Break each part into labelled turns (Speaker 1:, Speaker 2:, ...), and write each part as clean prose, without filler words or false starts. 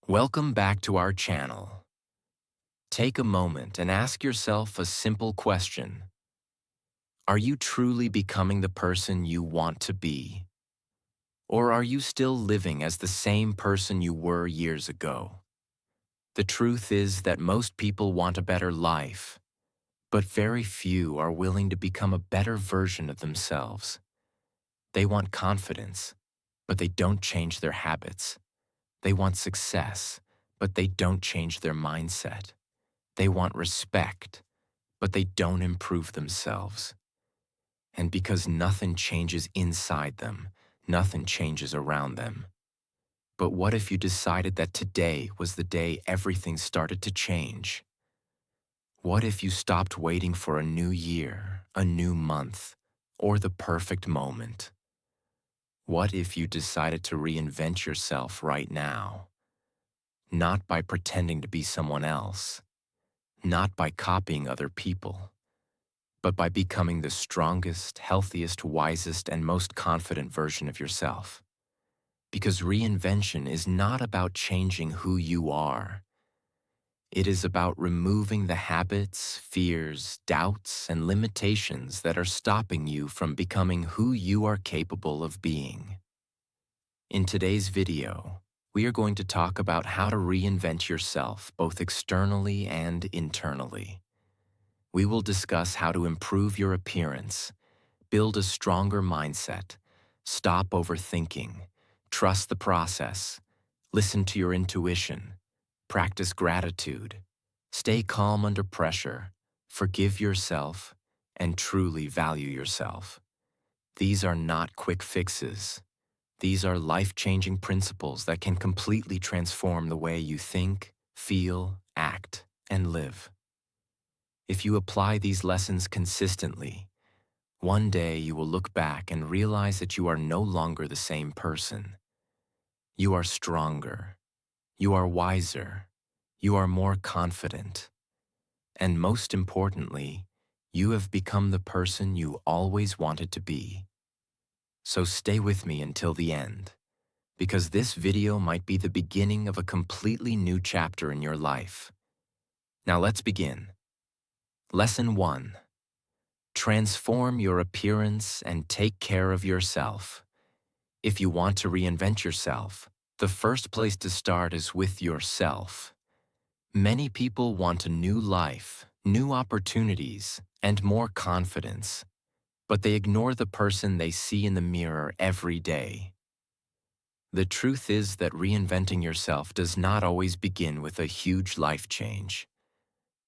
Speaker 1: Welcome back to our channel. Take a moment and ask yourself a simple question. Are you truly becoming the person you want to be? Or are you still living as the same person you were years ago? The truth is that most people want a better life, but very few are willing to become a better version of themselves. They want confidence, but they don't change their habits. They want success, but they don't change their mindset. They want respect, but they don't improve themselves. And because nothing changes inside them, nothing changes around them. But what if you decided that today was the day everything started to change? What if you stopped waiting for a new year, a new month, or the perfect moment? What if you decided to reinvent yourself right now? Not by pretending to be someone else, not by copying other people, but by becoming the strongest, healthiest, wisest, and most confident version of yourself. Because reinvention is not about changing who you are. It is about removing the habits, fears, doubts, and limitations that are stopping you from becoming who you are capable of being. In today's video, we are going to talk about how to reinvent yourself both externally and internally. We will discuss how to improve your appearance, build a stronger mindset, stop overthinking, trust the process, listen to your intuition, practice gratitude, stay calm under pressure, forgive yourself, and truly value yourself. These are not quick fixes. These are life-changing principles that can completely transform the way you think, feel, act, and live. If you apply these lessons consistently, one day you will look back and realize that you are no longer the same person. You are stronger. You are wiser. You are more confident. And most importantly, you have become the person you always wanted to be. So stay with me until the end, because this video might be the beginning of a completely new chapter in your life. Now let's begin. Lesson 1. Transform your appearance and take care of yourself. If you want to reinvent yourself, the first place to start is with yourself. Many people want a new life, new opportunities, and more confidence, but they ignore the person they see in the mirror every day. The truth is that reinventing yourself does not always begin with a huge life change.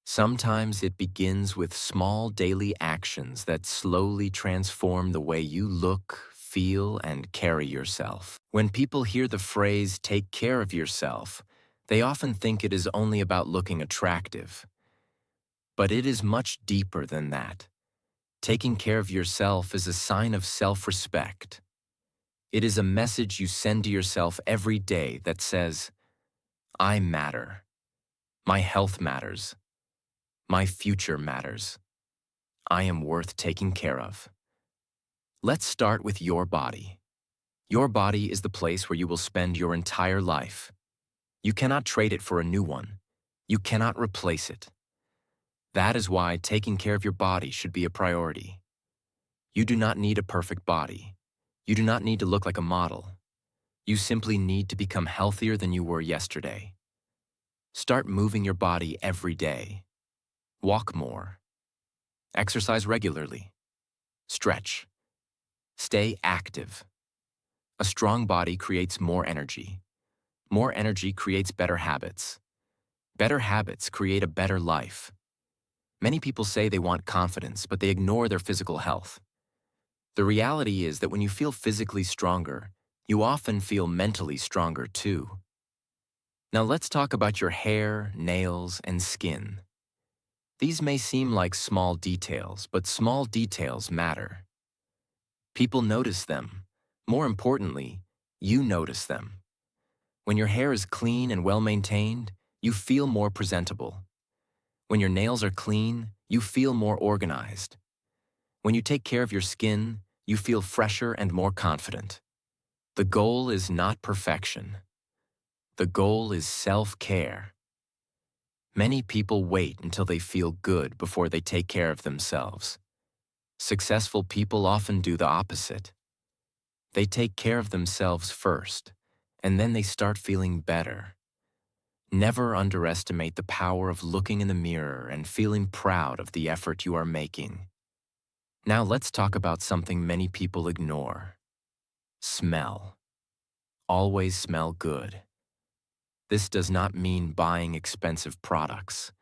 Speaker 1: Sometimes it begins with small daily actions that slowly transform the way you look, feel, and carry yourself. When people hear the phrase, "take care of yourself," they often think it is only about looking attractive. But it is much deeper than that. Taking care of yourself is a sign of self-respect. It is a message you send to yourself every day that says, "I matter. My health matters. My future matters. I am worth taking care of." Let's start with your body. Your body is the place where you will spend your entire life. You cannot trade it for a new one. You cannot replace it. That is why taking care of your body should be a priority. You do not need a perfect body. You do not need to look like a model. You simply need to become healthier than you were yesterday. Start moving your body every day. Walk more. Exercise regularly. Stretch. Stay active. A strong body creates more energy. More energy creates better habits. Better habits create a better life. Many people say they want confidence, but they ignore their physical health. The reality is that when you feel physically stronger, you often feel mentally stronger too. Now let's talk about your hair, nails, and skin. These may seem like small details, but small details matter. People notice them. More importantly, you notice them. When your hair is clean and well-maintained, you feel more presentable. When your nails are clean, you feel more organized. When you take care of your skin, you feel fresher and more confident. The goal is not perfection. The goal is self-care. Many people wait until they feel good before they take care of themselves. Successful people often do the opposite. They take care of themselves first, and then they start feeling better. Never underestimate the power of looking in the mirror and feeling proud of the effort you are making. Now let's talk about something many people ignore. Smell. Always smell good. This does not mean buying expensive products.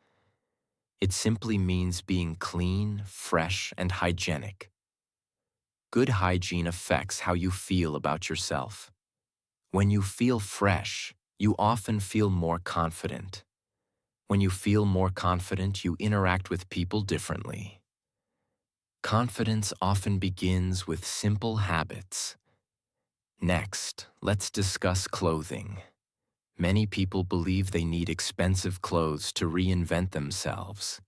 Speaker 1: It simply means being clean, fresh, and hygienic. Good hygiene affects how you feel about yourself. When you feel fresh, you often feel more confident. When you feel more confident, you interact with people differently. Confidence often begins with simple habits. Next, let's discuss clothing. Many people believe they need expensive clothes to reinvent themselves.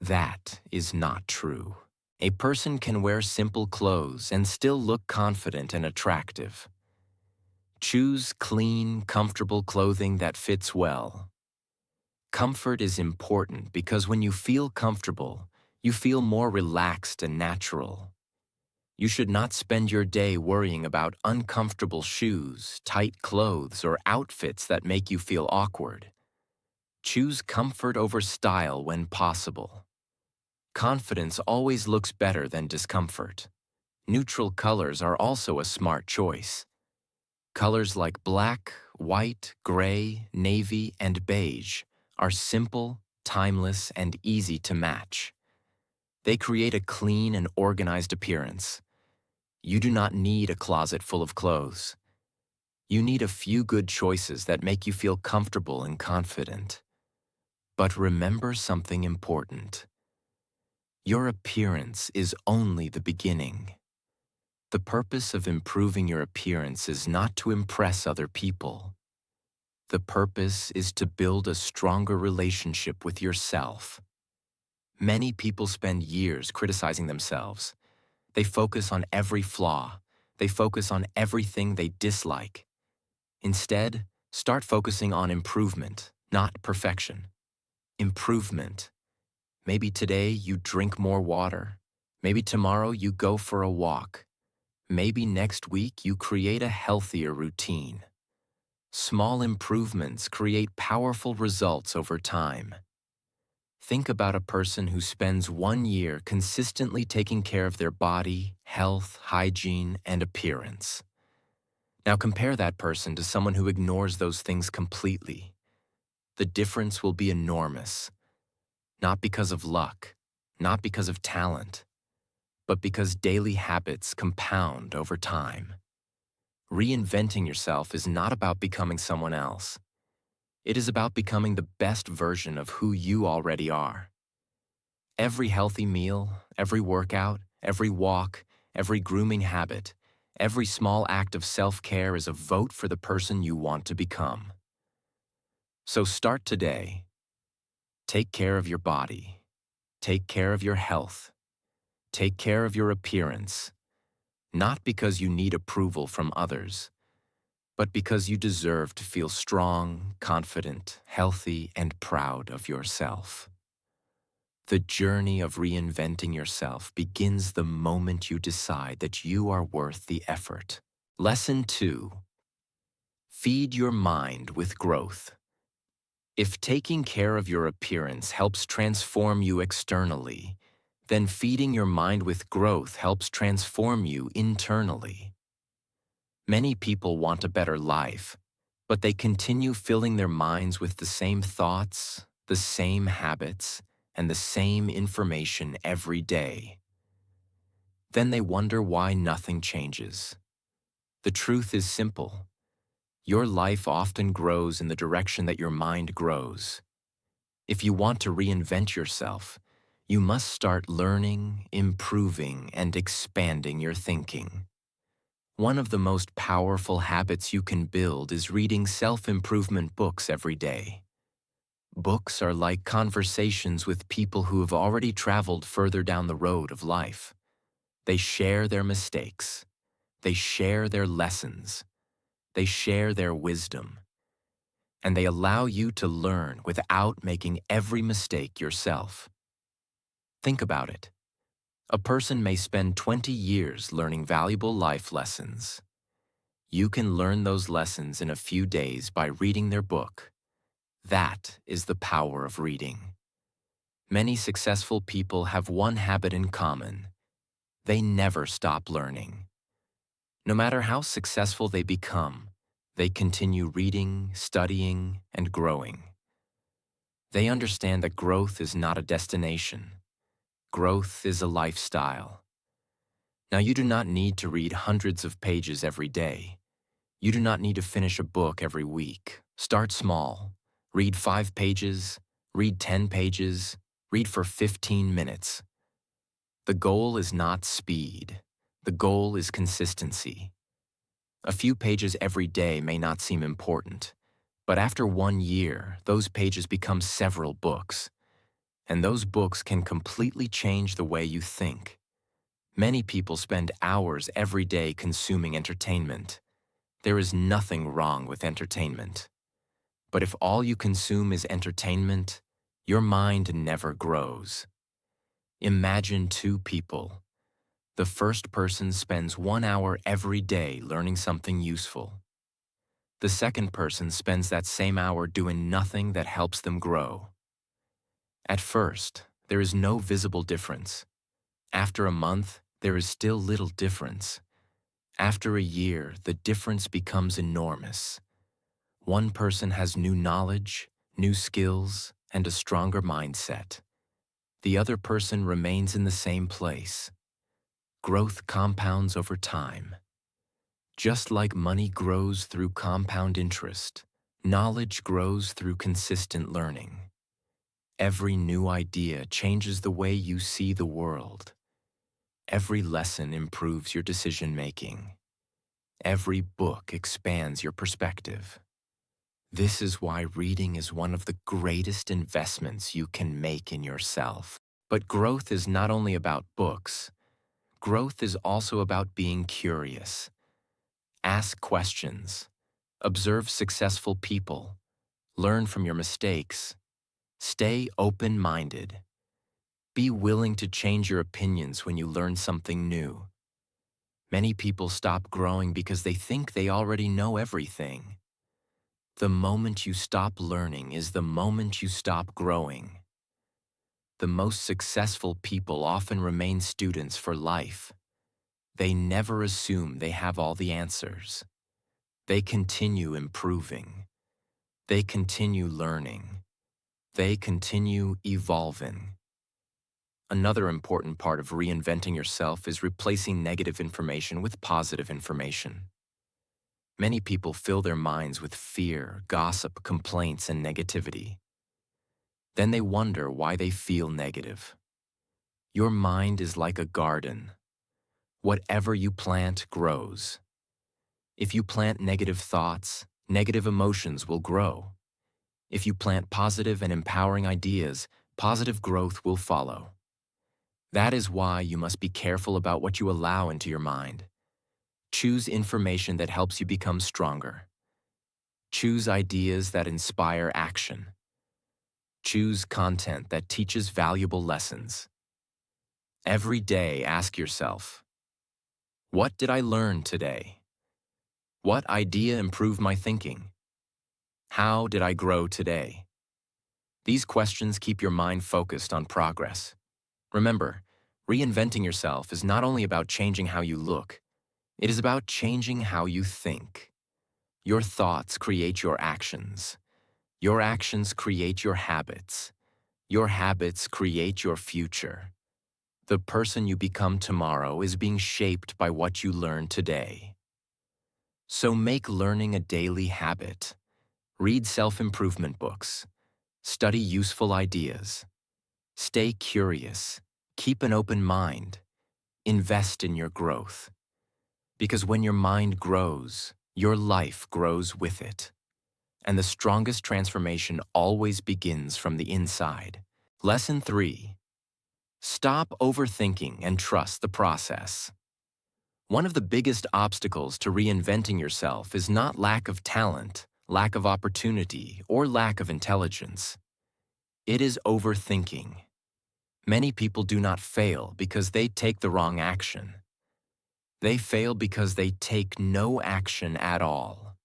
Speaker 1: That is not true. A person can wear simple clothes and still look confident and attractive. Choose clean, comfortable clothing that fits well. Comfort is important because when you feel comfortable, you feel more relaxed and natural. You should not spend your day worrying about uncomfortable shoes, tight clothes, or outfits that make you feel awkward. Choose comfort over style when possible. Confidence always looks better than discomfort. Neutral colors are also a smart choice. Colors like black, white, gray, navy, and beige are simple, timeless, and easy to match. They create a clean and organized appearance. You do not need a closet full of clothes. You need a few good choices that make you feel comfortable and confident. But remember something important. Your appearance is only the beginning. The purpose of improving your appearance is not to impress other people. The purpose is to build a stronger relationship with yourself. Many people spend years criticizing themselves. They focus on every flaw. They focus on everything they dislike. Instead, start focusing on improvement, not perfection. Improvement. Maybe today you drink more water. Maybe tomorrow you go for a walk. Maybe next week you create a healthier routine. Small improvements create powerful results over time. Think about a person who spends 1 year consistently taking care of their body, health, hygiene, and appearance. Now compare that person to someone who ignores those things completely. The difference will be enormous. Not because of luck, not because of talent, but because daily habits compound over time. Reinventing yourself is not about becoming someone else. It is about becoming the best version of who you already are. Every healthy meal, every workout, every walk, every grooming habit, every small act of self-care is a vote for the person you want to become. So start today. Take care of your body. Take care of your health. Take care of your appearance. Not because you need approval from others, but because you deserve to feel strong, confident, healthy, and proud of yourself. The journey of reinventing yourself begins the moment you decide that you are worth the effort. Lesson 2. Feed your mind with growth. If taking care of your appearance helps transform you externally, then feeding your mind with growth helps transform you internally. Many people want a better life, but they continue filling their minds with the same thoughts, the same habits, and the same information every day. Then they wonder why nothing changes. The truth is simple. Your life often grows in the direction that your mind grows. If you want to reinvent yourself, you must start learning, improving, and expanding your thinking. One of the most powerful habits you can build is reading self-improvement books every day. Books are like conversations with people who have already traveled further down the road of life. They share their mistakes. They share their lessons. They share their wisdom. and they allow you to learn without making every mistake yourself. Think about it. A person may spend 20 years learning valuable life lessons. You can learn those lessons in a few days by reading their book. That is the power of reading. Many successful people have one habit in common. They never stop learning. No matter how successful they become, they continue reading, studying, and growing. They understand that growth is not a destination. Growth is a lifestyle. Now, you do not need to read hundreds of pages every day. You do not need to finish a book every week. Start small. Read 5 pages, read 10 pages, read for 15 minutes. The goal is not speed. The goal is consistency. A few pages every day may not seem important, but after 1 year, those pages become several books. And those books can completely change the way you think. Many people spend hours every day consuming entertainment. There is nothing wrong with entertainment. But if all you consume is entertainment, your mind never grows. Imagine 2 people. The first person spends 1 hour every day learning something useful. The second person spends that same hour doing nothing that helps them grow. At first, there is no visible difference. After a month, there is still little difference. After a year, the difference becomes enormous. One person has new knowledge, new skills, and a stronger mindset. The other person remains in the same place. Growth compounds over time. Just like money grows through compound interest, knowledge grows through consistent learning. Every new idea changes the way you see the world. Every lesson improves your decision-making. Every book expands your perspective. This is why reading is one of the greatest investments you can make in yourself. But growth is not only about books. Growth is also about being curious. Ask questions. Observe successful people. Learn from your mistakes. Stay open-minded. Be willing to change your opinions when you learn something new. Many people stop growing because they think they already know everything. The moment you stop learning is the moment you stop growing. The most successful people often remain students for life. They never assume they have all the answers. They continue improving. They continue learning. They continue evolving. Another important part of reinventing yourself is replacing negative information with positive information. Many people fill their minds with fear, gossip, complaints, and negativity. Then they wonder why they feel negative. Your mind is like a garden. Whatever you plant grows. If you plant negative thoughts, negative emotions will grow. If you plant positive and empowering ideas, positive growth will follow. That is why you must be careful about what you allow into your mind. Choose information that helps you become stronger. Choose ideas that inspire action. Choose content that teaches valuable lessons. Every day, ask yourself, what did I learn today? What idea improved my thinking? How did I grow today? These questions keep your mind focused on progress. Remember, reinventing yourself is not only about changing how you look, it is about changing how you think. Your thoughts create your actions. Your actions create your habits. Your habits create your future. The person you become tomorrow is being shaped by what you learn today. So make learning a daily habit. Read self-improvement books. Study useful ideas. Stay curious. Keep an open mind. Invest in your growth. Because when your mind grows, your life grows with it. And the strongest transformation always begins from the inside. Lesson 3. Stop overthinking and trust the process. One of the biggest obstacles to reinventing yourself is not lack of talent, lack of opportunity, or lack of intelligence. It is overthinking. Many people do not fail because they take the wrong action. They fail because they take no action at all.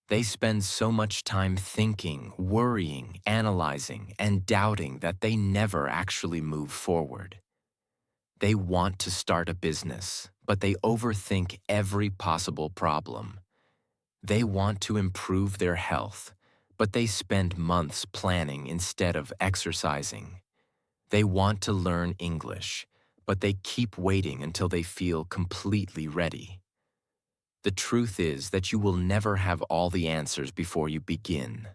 Speaker 1: They spend so much time thinking, worrying, analyzing, and doubting that they never actually move forward. They want to start a business, but they overthink every possible problem. They want to improve their health, but they spend months planning instead of exercising. They want to learn English, but they keep waiting until they feel completely ready. The truth is that you will never have all the answers before you begin.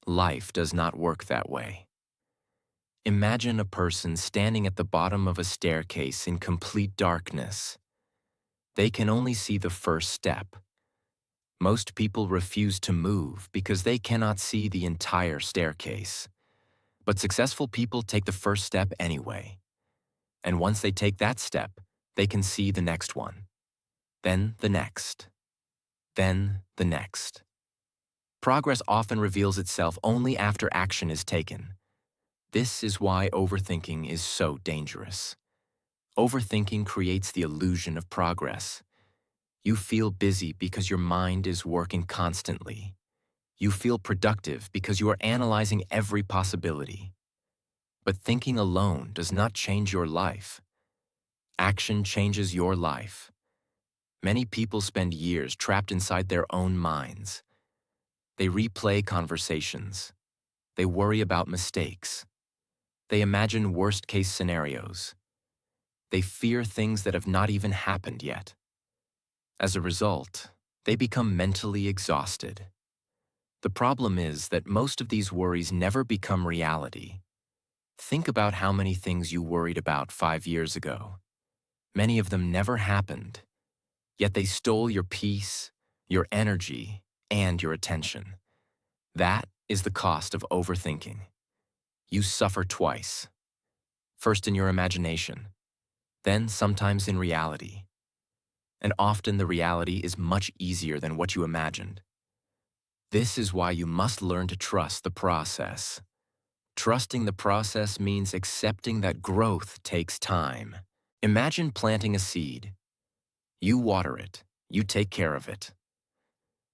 Speaker 1: Life does not work that way. Imagine a person standing at the bottom of a staircase in complete darkness. They can only see the first step. Most people refuse to move because they cannot see the entire staircase. But successful people take the first step anyway. And once they take that step, they can see the next one. Then the next. Then the next. Progress often reveals itself only after action is taken. This is why overthinking is so dangerous. Overthinking creates the illusion of progress. You feel busy because your mind is working constantly. You feel productive because you are analyzing every possibility. But thinking alone does not change your life. Action changes your life. Many people spend years trapped inside their own minds. They replay conversations. They worry about mistakes. They imagine worst-case scenarios. They fear things that have not even happened yet. As a result, they become mentally exhausted. The problem is that most of these worries never become reality. Think about how many things you worried about 5 years ago. Many of them never happened, yet they stole your peace, your energy, and your attention. That is the cost of overthinking. You suffer twice. First in your imagination, then sometimes in reality. And often the reality is much easier than what you imagined. This is why you must learn to trust the process. Trusting the process means accepting that growth takes time. Imagine planting a seed. You water it, you take care of it.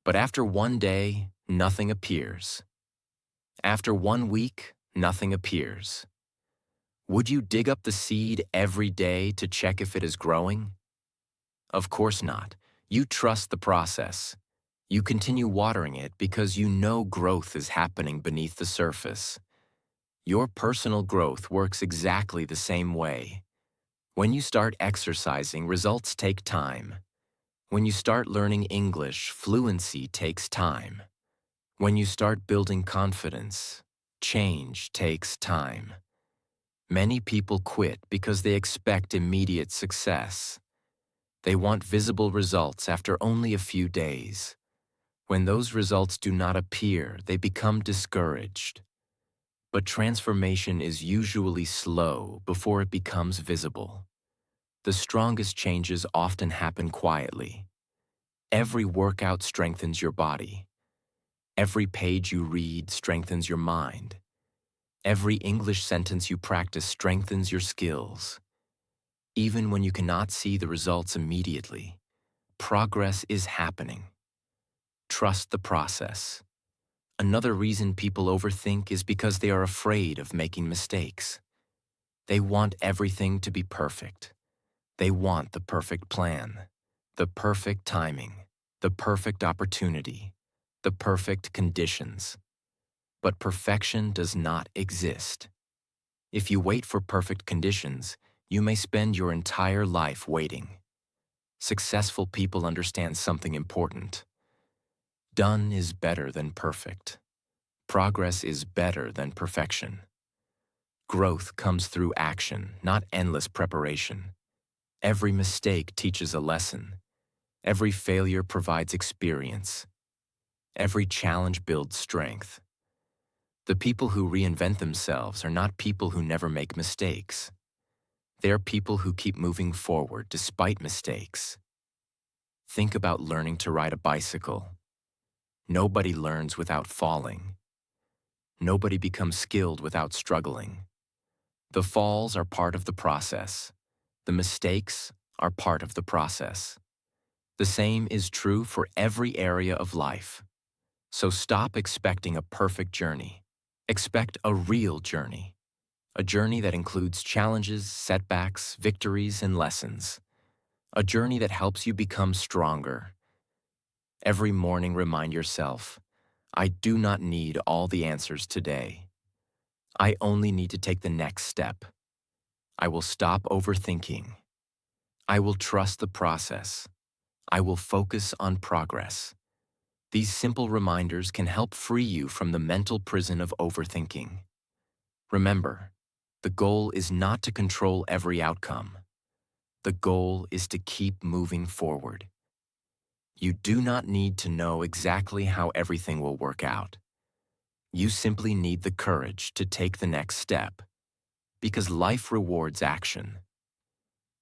Speaker 1: But after one day, nothing appears. After 1 week, nothing appears. Would you dig up the seed every day to check if it is growing? Of course not. You trust the process. You continue watering it because you know growth is happening beneath the surface. Your personal growth works exactly the same way. When you start exercising, results take time. When you start learning English, fluency takes time. When you start building confidence, change takes time. Many people quit because they expect immediate success. They want visible results after only a few days. When those results do not appear, they become discouraged. But transformation is usually slow before it becomes visible. The strongest changes often happen quietly. Every workout strengthens your body. Every page you read strengthens your mind. Every English sentence you practice strengthens your skills. Even when you cannot see the results immediately, progress is happening. Trust the process. Another reason people overthink is because they are afraid of making mistakes. They want everything to be perfect. They want the perfect plan, the perfect timing, the perfect opportunity, the perfect conditions. But perfection does not exist. If you wait for perfect conditions, you may spend your entire life waiting. Successful people understand something important. Done is better than perfect. Progress is better than perfection. Growth comes through action, not endless preparation. Every mistake teaches a lesson. Every failure provides experience. Every challenge builds strength. The people who reinvent themselves are not people who never make mistakes. They are people who keep moving forward despite mistakes. Think about learning to ride a bicycle. Nobody learns without falling. Nobody becomes skilled without struggling. The falls are part of the process. The mistakes are part of the process. The same is true for every area of life. So stop expecting a perfect journey. Expect a real journey. A journey that includes challenges, setbacks, victories, and lessons. A journey that helps you become stronger. Every morning, remind yourself, I do not need all the answers today. I only need to take the next step. I will stop overthinking. I will trust the process. I will focus on progress. These simple reminders can help free you from the mental prison of overthinking. Remember, the goal is not to control every outcome. The goal is to keep moving forward. You do not need to know exactly how everything will work out. You simply need the courage to take the next step, because life rewards action.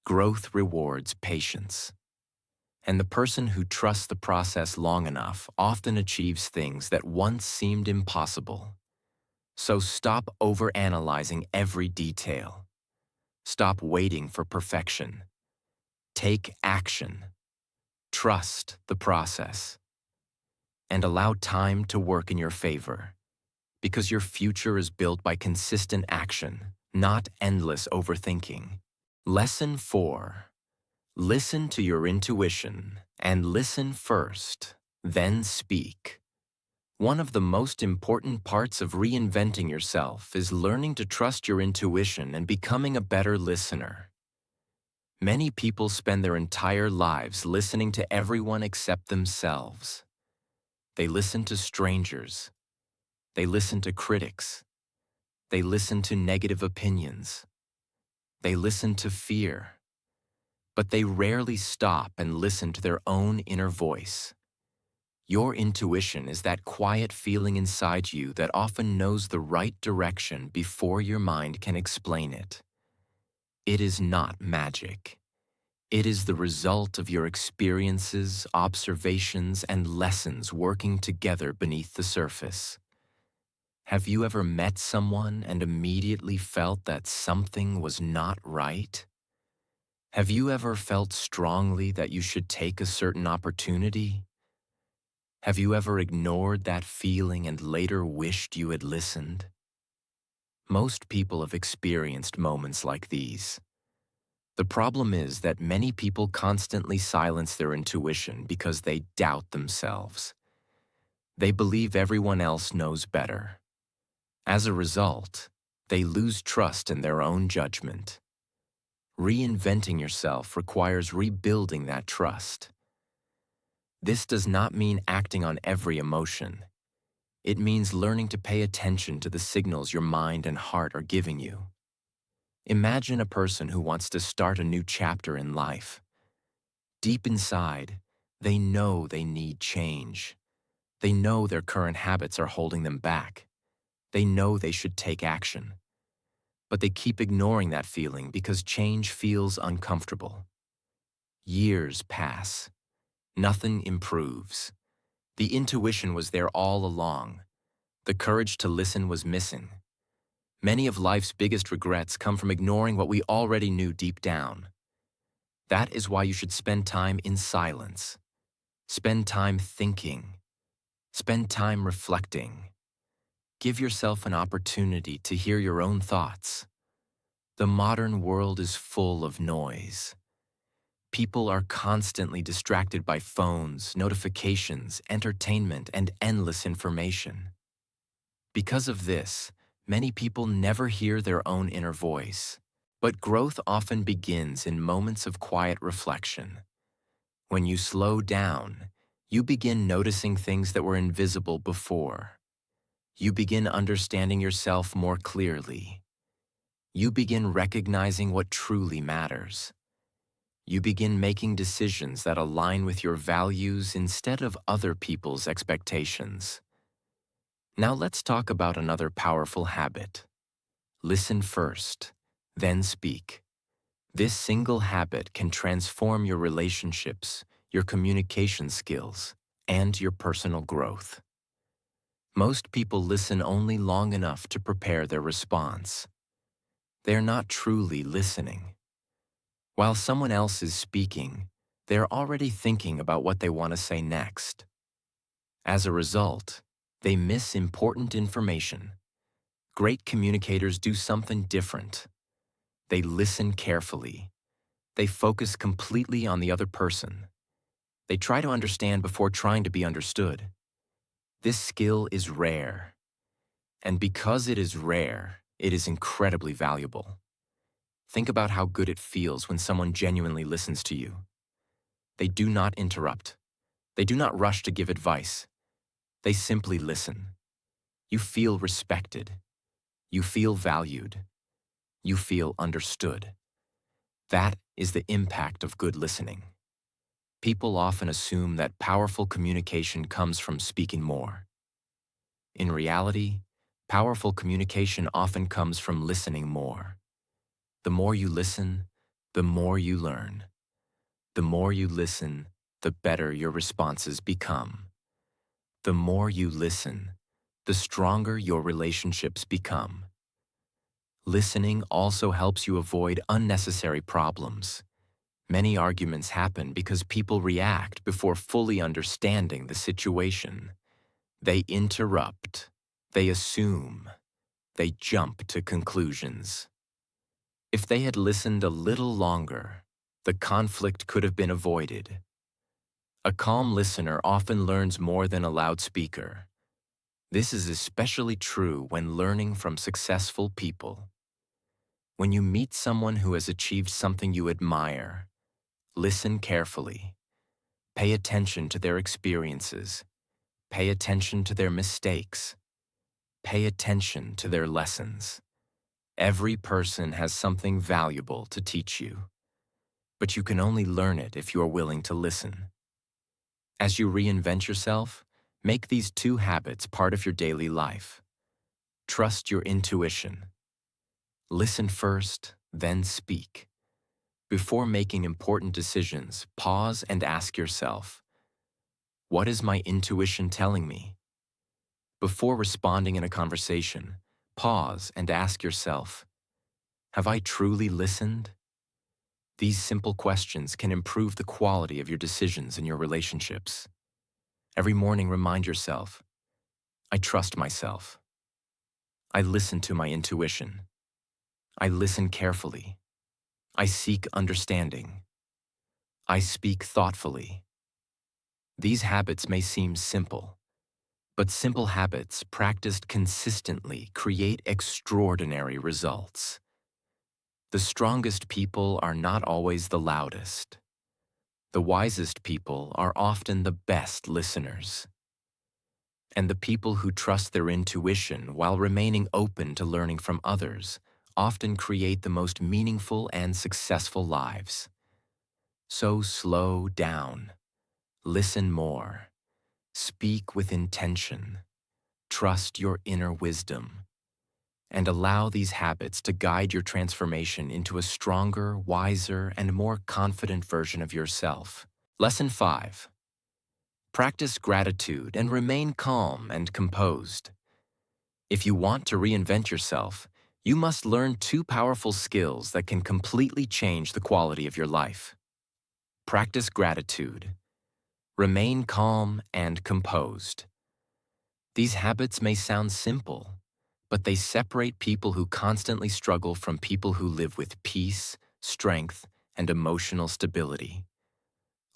Speaker 1: Growth rewards patience. And the person who trusts the process long enough often achieves things that once seemed impossible. So stop overanalyzing every detail. Stop waiting for perfection. Take action. Trust the process. And allow time to work in your favor, because your future is built by consistent action, not endless overthinking. Lesson 4. Listen to your intuition, and listen first, then speak. One of the most important parts of reinventing yourself is learning to trust your intuition and becoming a better listener. Many people spend their entire lives listening to everyone except themselves. They listen to strangers. They listen to critics. They listen to negative opinions. They listen to fear. But they rarely stop and listen to their own inner voice. Your intuition is that quiet feeling inside you that often knows the right direction before your mind can explain it. It is not magic. It is the result of your experiences, observations, and lessons working together beneath the surface. Have you ever met someone and immediately felt that something was not right? Have you ever felt strongly that you should take a certain opportunity? Have you ever ignored that feeling and later wished you had listened? Most people have experienced moments like these. The problem is that many people constantly silence their intuition because they doubt themselves. They believe everyone else knows better. As a result, they lose trust in their own judgment. Reinventing yourself requires rebuilding that trust. This does not mean acting on every emotion. It means learning to pay attention to the signals your mind and heart are giving you. Imagine a person who wants to start a new chapter in life. Deep inside, they know they need change. They know their current habits are holding them back. They know they should take action. But they keep ignoring that feeling because change feels uncomfortable. Years pass. Nothing improves. The intuition was there all along. The courage to listen was missing. Many of life's biggest regrets come from ignoring what we already knew deep down. That is why you should spend time in silence. Spend time thinking. Spend time reflecting. Give yourself an opportunity to hear your own thoughts. The modern world is full of noise. People are constantly distracted by phones, notifications, entertainment, and endless information. Because of this, many people never hear their own inner voice. But growth often begins in moments of quiet reflection. When you slow down, you begin noticing things that were invisible before. You begin understanding yourself more clearly. You begin recognizing what truly matters. You begin making decisions that align with your values instead of other people's expectations. Now let's talk about another powerful habit. Listen first, then speak. This single habit can transform your relationships, your communication skills, and your personal growth. Most people listen only long enough to prepare their response. They're not truly listening. While someone else is speaking, they're already thinking about what they want to say next. As a result, they miss important information. Great communicators do something different. They listen carefully. They focus completely on the other person. They try to understand before trying to be understood. This skill is rare. And because it is rare, it is incredibly valuable. Think about how good it feels when someone genuinely listens to you. They do not interrupt. They do not rush to give advice. They simply listen. You feel respected. You feel valued. You feel understood. That is the impact of good listening. People often assume that powerful communication comes from speaking more. In reality, powerful communication often comes from listening more. The more you listen, the more you learn. The more you listen, the better your responses become. The more you listen, the stronger your relationships become. Listening also helps you avoid unnecessary problems. Many arguments happen because people react before fully understanding the situation. They interrupt, they assume, they jump to conclusions. If they had listened a little longer, the conflict could have been avoided. A calm listener often learns more than a loud speaker. This is especially true when learning from successful people. When you meet someone who has achieved something you admire, listen carefully. Pay attention to their experiences. Pay attention to their mistakes. Pay attention to their lessons. Every person has something valuable to teach you, but you can only learn it if you are willing to listen. As you reinvent yourself, make these two habits part of your daily life. Trust your intuition. Listen first, then speak. Before making important decisions, pause and ask yourself, what is my intuition telling me? Before responding in a conversation, pause and ask yourself, have I truly listened? These simple questions can improve the quality of your decisions in your relationships. Every morning, remind yourself, I trust myself. I listen to my intuition. I listen carefully. I seek understanding. I speak thoughtfully. These habits may seem simple, but simple habits practiced consistently create extraordinary results. The strongest people are not always the loudest. The wisest people are often the best listeners. And the people who trust their intuition while remaining open to learning from others often create the most meaningful and successful lives. So slow down, listen more, speak with intention, trust your inner wisdom, and allow these habits to guide your transformation into a stronger, wiser, and more confident version of yourself. Lesson 5. Practice gratitude and remain calm and composed. If you want to reinvent yourself, you must learn two powerful skills that can completely change the quality of your life. Practice gratitude. Remain calm and composed. These habits may sound simple, but they separate people who constantly struggle from people who live with peace, strength, and emotional stability.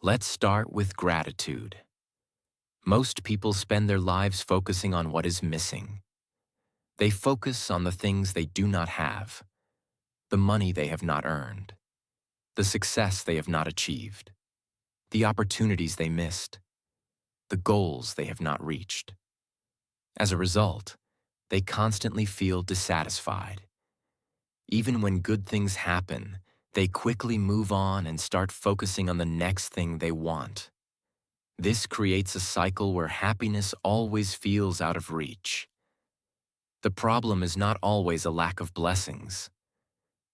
Speaker 1: Let's start with gratitude. Most people spend their lives focusing on what is missing. They focus on the things they do not have, the money they have not earned, the success they have not achieved, the opportunities they missed, the goals they have not reached. As a result, they constantly feel dissatisfied. Even when good things happen, they quickly move on and start focusing on the next thing they want. This creates a cycle where happiness always feels out of reach. The problem is not always a lack of blessings.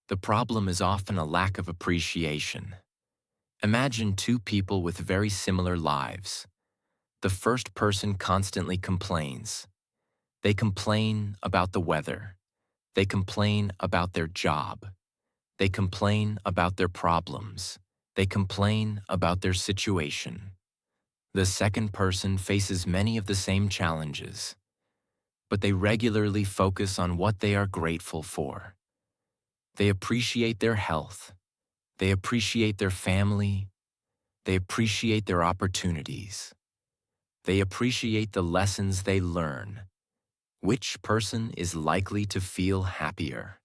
Speaker 1: The problem is often a lack of appreciation. Imagine two people with very similar lives. The first person constantly complains. They complain about the weather. They complain about their job. They complain about their problems. They complain about their situation. The second person faces many of the same challenges, but they regularly focus on what they are grateful for. They appreciate their health. They appreciate their family. They appreciate their opportunities. They appreciate the lessons they learn. Which person is likely to feel happier?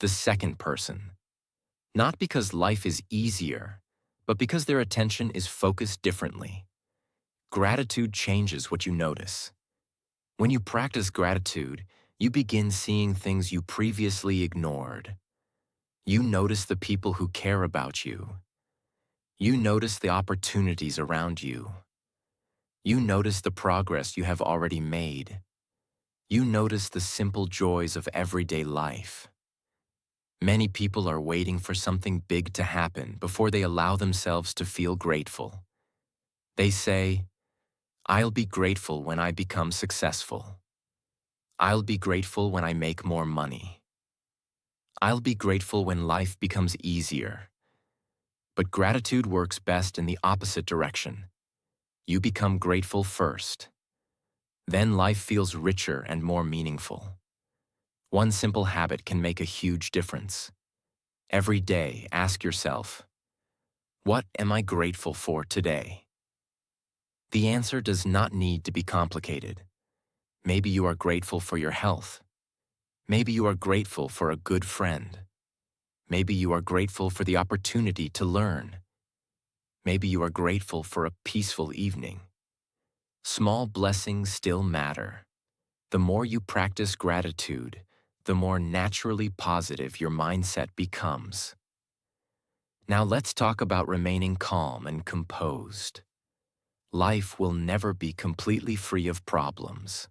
Speaker 1: The second person. Not because life is easier, but because their attention is focused differently. Gratitude changes what you notice. When you practice gratitude, you begin seeing things you previously ignored. You notice the people who care about you. You notice the opportunities around you. You notice the progress you have already made. You notice the simple joys of everyday life. Many people are waiting for something big to happen before they allow themselves to feel grateful. They say, "I'll be grateful when I become successful. I'll be grateful when I make more money. I'll be grateful when life becomes easier." But gratitude works best in the opposite direction. You become grateful first. Then life feels richer and more meaningful. One simple habit can make a huge difference. Every day, ask yourself, what am I grateful for today? The answer does not need to be complicated. Maybe you are grateful for your health. Maybe you are grateful for a good friend. Maybe you are grateful for the opportunity to learn. Maybe you are grateful for a peaceful evening. Small blessings still matter. The more you practice gratitude, the more naturally positive your mindset becomes. Now let's talk about remaining calm and composed. Life will never be completely free of problems.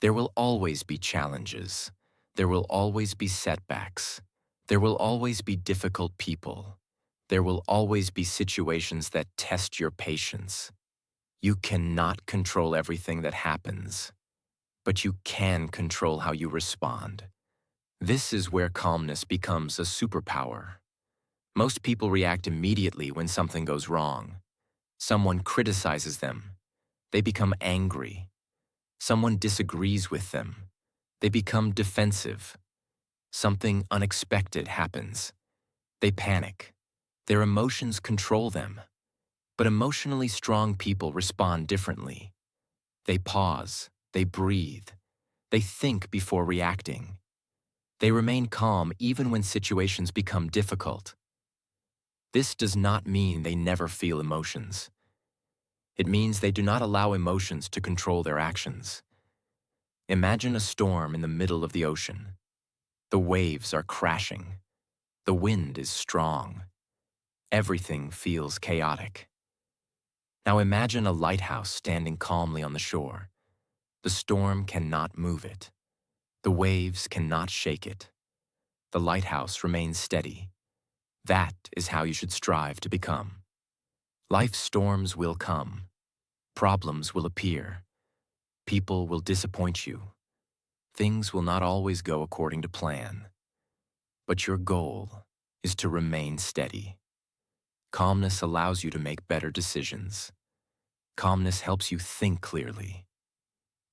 Speaker 1: There will always be challenges. There will always be setbacks. There will always be difficult people. There will always be situations that test your patience. You cannot control everything that happens, but you can control how you respond. This is where calmness becomes a superpower. Most people react immediately when something goes wrong. Someone criticizes them. They become angry. Someone disagrees with them. They become defensive. Something unexpected happens. They panic. Their emotions control them. But emotionally strong people respond differently. They pause. They breathe. They think before reacting. They remain calm even when situations become difficult. This does not mean they never feel emotions. It means they do not allow emotions to control their actions. Imagine a storm in the middle of the ocean. The waves are crashing. The wind is strong. Everything feels chaotic. Now imagine a lighthouse standing calmly on the shore. The storm cannot move it. The waves cannot shake it. The lighthouse remains steady. That is how you should strive to become. Life's storms will come. Problems will appear. People will disappoint you. Things will not always go according to plan. But your goal is to remain steady. Calmness allows you to make better decisions. Calmness helps you think clearly.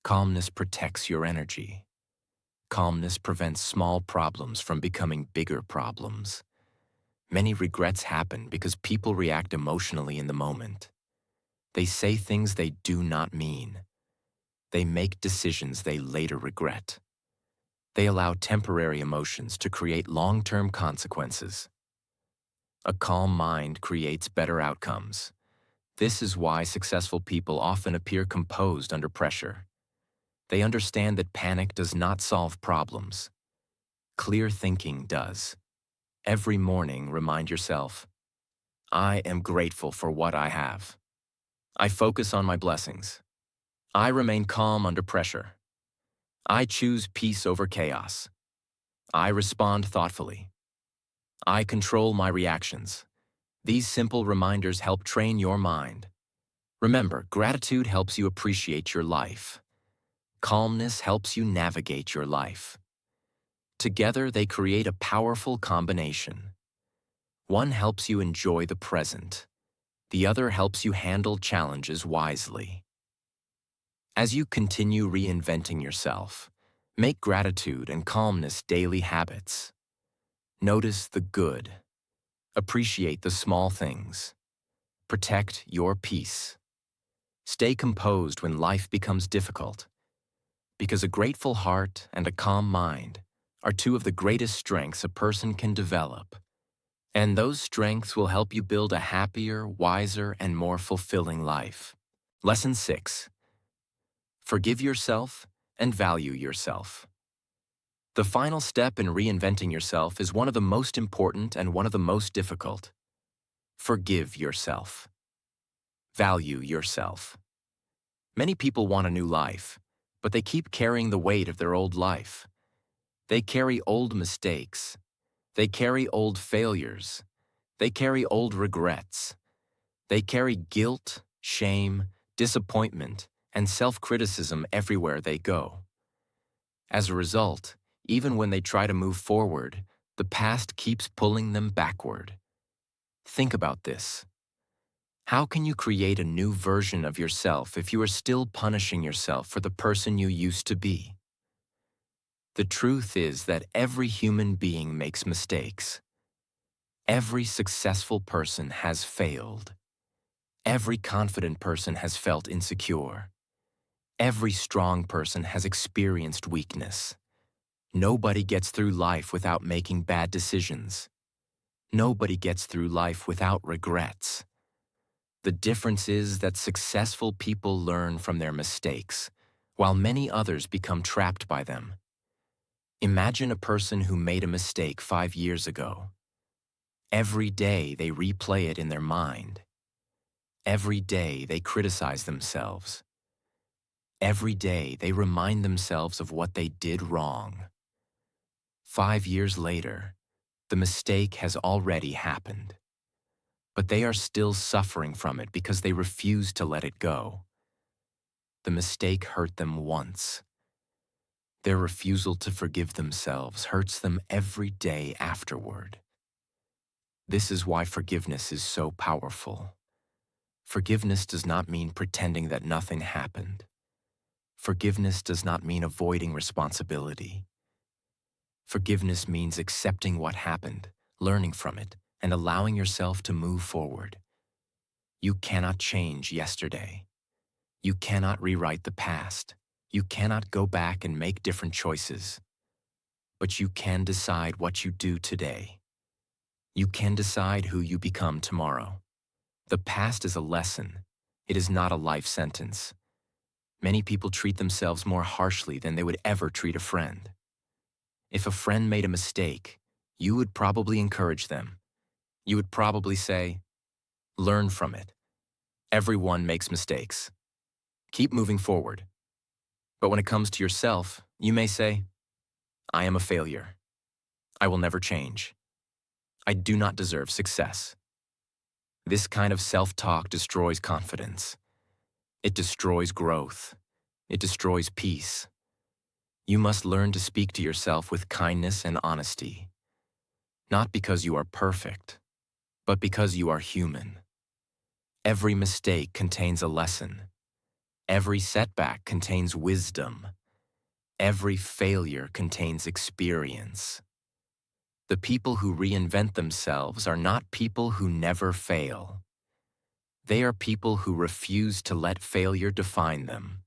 Speaker 1: Calmness protects your energy. Calmness prevents small problems from becoming bigger problems. Many regrets happen because people react emotionally in the moment. They say things they do not mean. They make decisions they later regret. They allow temporary emotions to create long-term consequences. A calm mind creates better outcomes. This is why successful people often appear composed under pressure. They understand that panic does not solve problems. Clear thinking does. Every morning, remind yourself, I am grateful for what I have. I focus on my blessings. I remain calm under pressure. I choose peace over chaos. I respond thoughtfully. I control my reactions. These simple reminders help train your mind. Remember, gratitude helps you appreciate your life. Calmness helps you navigate your life. Together, they create a powerful combination. One helps you enjoy the present. The other helps you handle challenges wisely. As you continue reinventing yourself, make gratitude and calmness daily habits. Notice the good. Appreciate the small things. Protect your peace. Stay composed when life becomes difficult, because a grateful heart and a calm mind are two of the greatest strengths a person can develop. And those strengths will help you build a happier, wiser, and more fulfilling life. Lesson 6. Forgive yourself and value yourself. The final step in reinventing yourself is one of the most important and one of the most difficult. Forgive yourself. Value yourself. Many people want a new life, but they keep carrying the weight of their old life. They carry old mistakes. They carry old failures. They carry old regrets. They carry guilt, shame, disappointment, and self-criticism everywhere they go. As a result, even when they try to move forward, the past keeps pulling them backward. Think about this. How can you create a new version of yourself if you are still punishing yourself for the person you used to be? The truth is that every human being makes mistakes. Every successful person has failed. Every confident person has felt insecure. Every strong person has experienced weakness. Nobody gets through life without making bad decisions. Nobody gets through life without regrets. The difference is that successful people learn from their mistakes, while many others become trapped by them. Imagine a person who made a mistake 5 years ago. Every day they replay it in their mind. Every day they criticize themselves. Every day they remind themselves of what they did wrong. 5 years later, the mistake has already happened. But they are still suffering from it because they refuse to let it go. The mistake hurt them once. Their refusal to forgive themselves hurts them every day afterward. This is why forgiveness is so powerful. Forgiveness does not mean pretending that nothing happened. Forgiveness does not mean avoiding responsibility. Forgiveness means accepting what happened, learning from it, and allowing yourself to move forward. You cannot change yesterday. You cannot rewrite the past. You cannot go back and make different choices. But you can decide what you do today. You can decide who you become tomorrow. The past is a lesson. It is not a life sentence. Many people treat themselves more harshly than they would ever treat a friend. If a friend made a mistake, you would probably encourage them. You would probably say, "Learn from it. Everyone makes mistakes. Keep moving forward." But when it comes to yourself, you may say, "I am a failure. I will never change. I do not deserve success." This kind of self-talk destroys confidence. It destroys growth. It destroys peace. You must learn to speak to yourself with kindness and honesty. Not because you are perfect, but because you are human. Every mistake contains a lesson. Every setback contains wisdom. Every failure contains experience. The people who reinvent themselves are not people who never fail. They are people who refuse to let failure define them.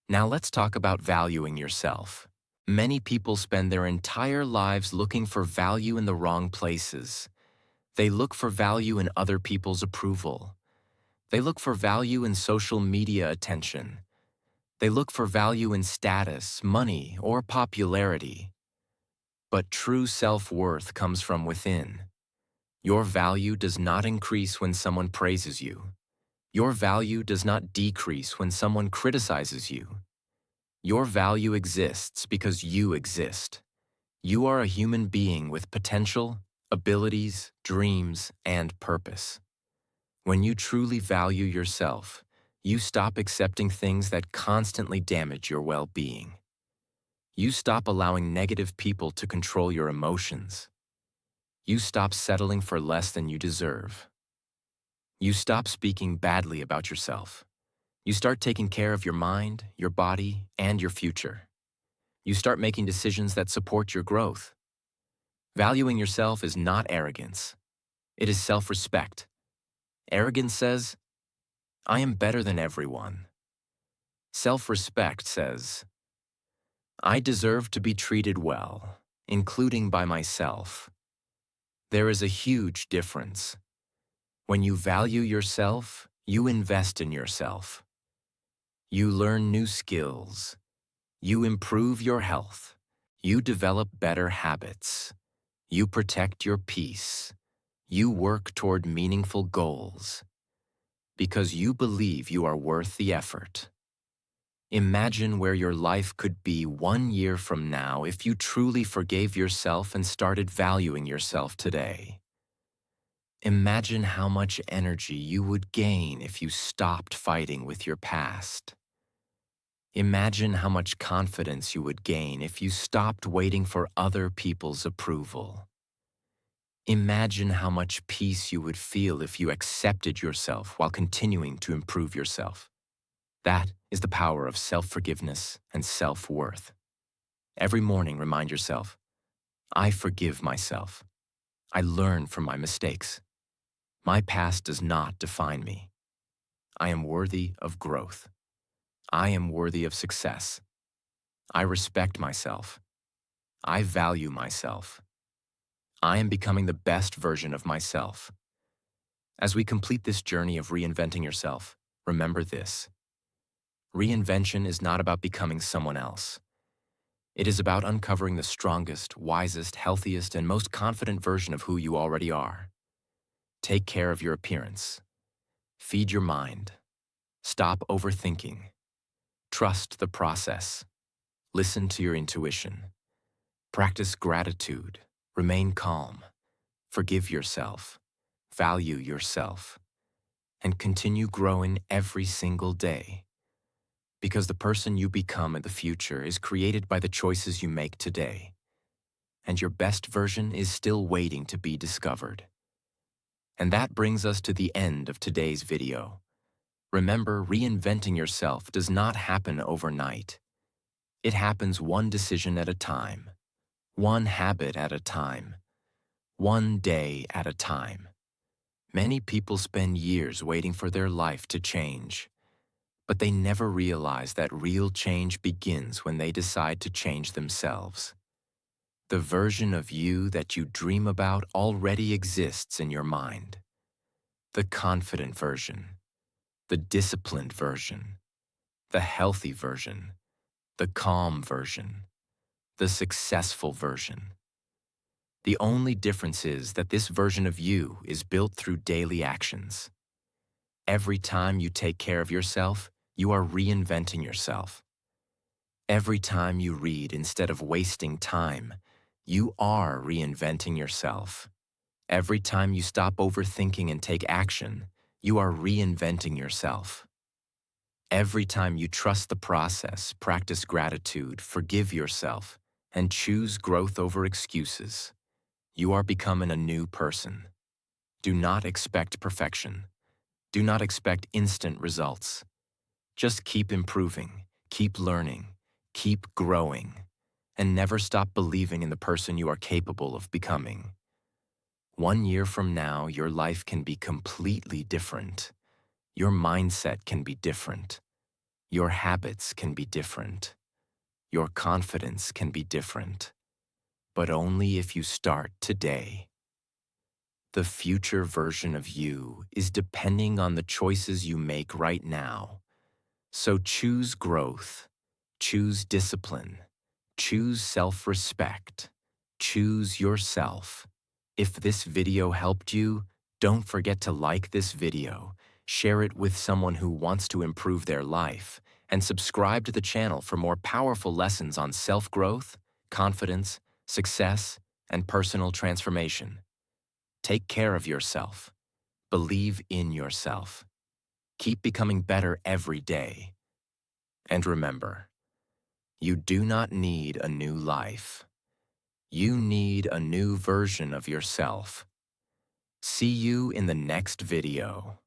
Speaker 1: Now let's talk about valuing yourself. Many people spend their entire lives looking for value in the wrong places. They look for value in other people's approval. They look for value in social media attention. They look for value in status, money, or popularity. But true self-worth comes from within. Your value does not increase when someone praises you. Your value does not decrease when someone criticizes you. Your value exists because you exist. You are a human being with potential, abilities, dreams, and purpose. When you truly value yourself, you stop accepting things that constantly damage your well-being. You stop allowing negative people to control your emotions. You stop settling for less than you deserve. You stop speaking badly about yourself. You start taking care of your mind, your body, and your future. You start making decisions that support your growth. Valuing yourself is not arrogance. It is self-respect. Arrogance says, I am better than everyone. Self-respect says, I deserve to be treated well, including by myself. There is a huge difference. When you value yourself, you invest in yourself. You learn new skills. You improve your health. You develop better habits. You protect your peace. You work toward meaningful goals. Because you believe you are worth the effort. Imagine where your life could be 1 year from now if you truly forgave yourself and started valuing yourself today. Imagine how much energy you would gain if you stopped fighting with your past. Imagine how much confidence you would gain if you stopped waiting for other people's approval. Imagine how much peace you would feel if you accepted yourself while continuing to improve yourself. That is the power of self-forgiveness and self-worth. Every morning, remind yourself, I forgive myself. I learn from my mistakes. My past does not define me. I am worthy of growth. I am worthy of success. I respect myself. I value myself. I am becoming the best version of myself. As we complete this journey of reinventing yourself, remember this. Reinvention is not about becoming someone else. It is about uncovering the strongest, wisest, healthiest, and most confident version of who you already are. Take care of your appearance. Feed your mind. Stop overthinking. Trust the process. Listen to your intuition. Practice gratitude. Remain calm. Forgive yourself. Value yourself. And continue growing every single day. Because the person you become in the future is created by the choices you make today. And your best version is still waiting to be discovered. And that brings us to the end of today's video. Remember, reinventing yourself does not happen overnight. It happens one decision at a time, one habit at a time, one day at a time. Many people spend years waiting for their life to change. But they never realize that real change begins when they decide to change themselves. The version of you that you dream about already exists in your mind. The confident version, the disciplined version, the healthy version, the calm version, the successful version. The only difference is that this version of you is built through daily actions. Every time you take care of yourself, you are reinventing yourself. Every time you read instead of wasting time, you are reinventing yourself. Every time you stop overthinking and take action, you are reinventing yourself. Every time you trust the process, practice gratitude, forgive yourself, and choose growth over excuses, you are becoming a new person. Do not expect perfection. Do not expect instant results. Just keep improving, keep learning, keep growing, and never stop believing in the person you are capable of becoming. 1 year from now, your life can be completely different. Your mindset can be different. Your habits can be different. Your confidence can be different. But only if you start today. The future version of you is depending on the choices you make right now. So choose growth, choose discipline, choose self-respect, choose yourself. If this video helped you, don't forget to like this video, share it with someone who wants to improve their life, and subscribe to the channel for more powerful lessons on self-growth, confidence, success, and personal transformation. Take care of yourself. Believe in yourself. Keep becoming better every day. And remember, you do not need a new life. You need a new version of yourself. See you in the next video.